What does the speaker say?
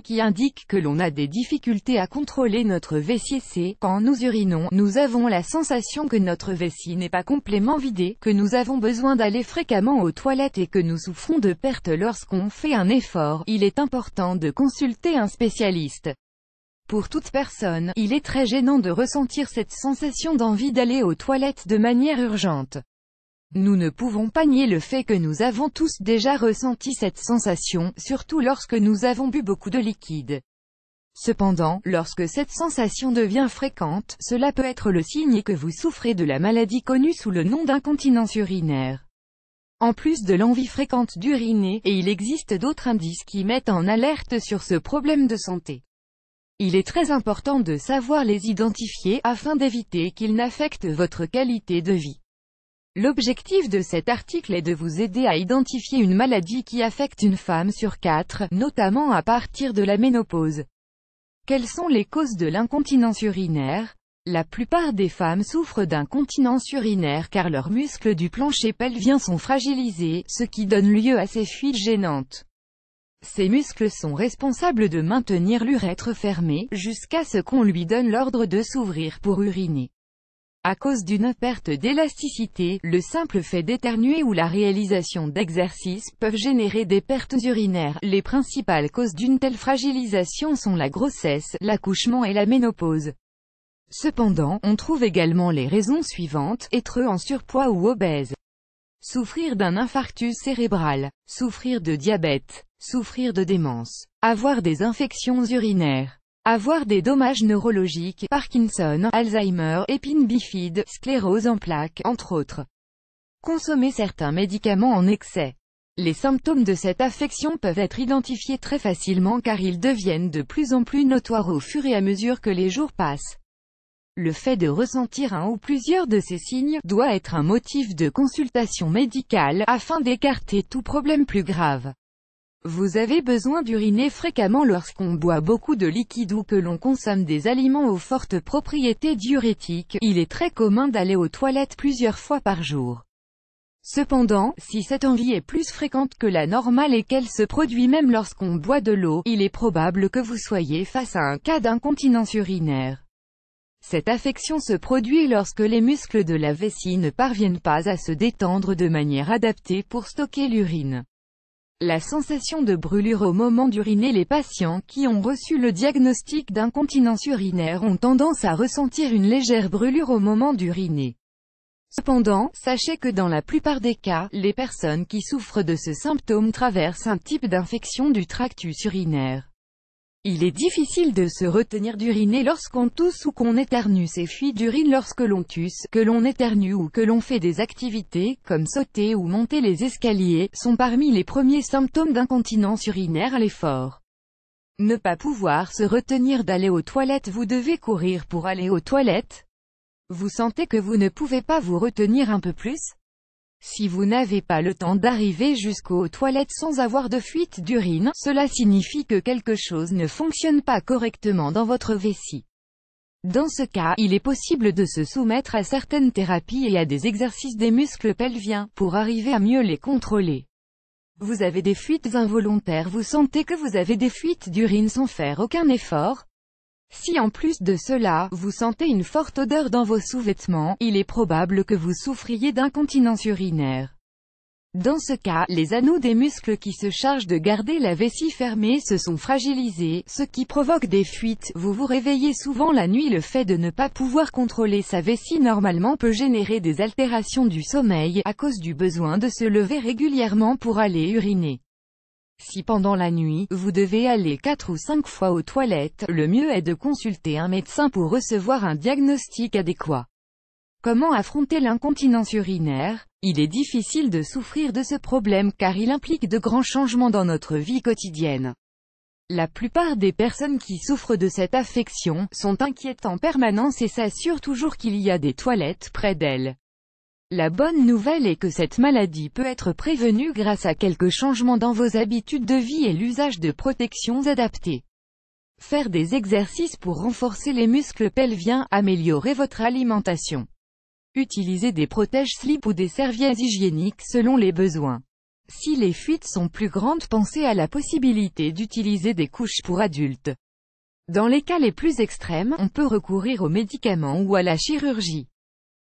qui indique que l'on a des difficultés à contrôler notre vessie. C'est quand nous urinons, nous avons la sensation que notre vessie n'est pas complètement vidée, que nous avons besoin d'aller fréquemment aux toilettes et que nous souffrons de perte lorsqu'on fait un effort. Il est important de consulter un spécialiste. Pour toute personne, il est très gênant de ressentir cette sensation d'envie d'aller aux toilettes de manière urgente. Nous ne pouvons pas nier le fait que nous avons tous déjà ressenti cette sensation, surtout lorsque nous avons bu beaucoup de liquide. Cependant, lorsque cette sensation devient fréquente, cela peut être le signe que vous souffrez de la maladie connue sous le nom d'incontinence urinaire. En plus de l'envie fréquente d'uriner, et il existe d'autres indices qui mettent en alerte sur ce problème de santé. Il est très important de savoir les identifier, afin d'éviter qu'ils n'affectent votre qualité de vie. L'objectif de cet article est de vous aider à identifier une maladie qui affecte une femme sur 4, notamment à partir de la ménopause. Quelles sont les causes de l'incontinence urinaire? La plupart des femmes souffrent d'incontinence urinaire car leurs muscles du plancher pelvien sont fragilisés, ce qui donne lieu à ces fuites gênantes. Ces muscles sont responsables de maintenir l'urètre fermé, jusqu'à ce qu'on lui donne l'ordre de s'ouvrir pour uriner. À cause d'une perte d'élasticité, le simple fait d'éternuer ou la réalisation d'exercices peuvent générer des pertes urinaires. Les principales causes d'une telle fragilisation sont la grossesse, l'accouchement et la ménopause. Cependant, on trouve également les raisons suivantes: être en surpoids ou obèse, souffrir d'un infarctus cérébral, souffrir de diabète, souffrir de démence, avoir des infections urinaires, avoir des dommages neurologiques, Parkinson, Alzheimer, épine bifide, sclérose en plaques, entre autres. Consommer certains médicaments en excès. Les symptômes de cette affection peuvent être identifiés très facilement car ils deviennent de plus en plus notoires au fur et à mesure que les jours passent. Le fait de ressentir un ou plusieurs de ces signes doit être un motif de consultation médicale, afin d'écarter tout problème plus grave. Vous avez besoin d'uriner fréquemment lorsqu'on boit beaucoup de liquide ou que l'on consomme des aliments aux fortes propriétés diurétiques. Il est très commun d'aller aux toilettes plusieurs fois par jour. Cependant, si cette envie est plus fréquente que la normale et qu'elle se produit même lorsqu'on boit de l'eau, il est probable que vous soyez face à un cas d'incontinence urinaire. Cette affection se produit lorsque les muscles de la vessie ne parviennent pas à se détendre de manière adaptée pour stocker l'urine. La sensation de brûlure au moment d'uriner. Les patients qui ont reçu le diagnostic d'incontinence urinaire ont tendance à ressentir une légère brûlure au moment d'uriner. Cependant, sachez que dans la plupart des cas, les personnes qui souffrent de ce symptôme traversent un type d'infection du tractus urinaire. Il est difficile de se retenir d'uriner lorsqu'on tousse ou qu'on éternue. Ces fuites d'urine lorsque l'on tousse, que l'on éternue ou que l'on fait des activités, comme sauter ou monter les escaliers, sont parmi les premiers symptômes d'incontinence urinaire à l'effort. Ne pas pouvoir se retenir d'aller aux toilettes. Vous devez courir pour aller aux toilettes? Vous sentez que vous ne pouvez pas vous retenir un peu plus? Si vous n'avez pas le temps d'arriver jusqu'aux toilettes sans avoir de fuite d'urine, cela signifie que quelque chose ne fonctionne pas correctement dans votre vessie. Dans ce cas, il est possible de se soumettre à certaines thérapies et à des exercices des muscles pelviens, pour arriver à mieux les contrôler. Vous avez des fuites involontaires. Vous sentez que vous avez des fuites d'urine sans faire aucun effort? Si en plus de cela, vous sentez une forte odeur dans vos sous-vêtements, il est probable que vous souffriez d'incontinence urinaire. Dans ce cas, les anneaux des muscles qui se chargent de garder la vessie fermée se sont fragilisés, ce qui provoque des fuites. Vous vous réveillez souvent la nuit. Le fait de ne pas pouvoir contrôler sa vessie normalement peut générer des altérations du sommeil, à cause du besoin de se lever régulièrement pour aller uriner. Si pendant la nuit, vous devez aller 4 ou 5 fois aux toilettes, le mieux est de consulter un médecin pour recevoir un diagnostic adéquat. Comment affronter l'incontinence urinaire? Il est difficile de souffrir de ce problème car il implique de grands changements dans notre vie quotidienne. La plupart des personnes qui souffrent de cette affection sont inquiètes en permanence et s'assurent toujours qu'il y a des toilettes près d'elles. La bonne nouvelle est que cette maladie peut être prévenue grâce à quelques changements dans vos habitudes de vie et l'usage de protections adaptées. Faire des exercices pour renforcer les muscles pelviens, améliorer votre alimentation. Utilisez des protèges-slips ou des serviettes hygiéniques selon les besoins. Si les fuites sont plus grandes, pensez à la possibilité d'utiliser des couches pour adultes. Dans les cas les plus extrêmes, on peut recourir aux médicaments ou à la chirurgie.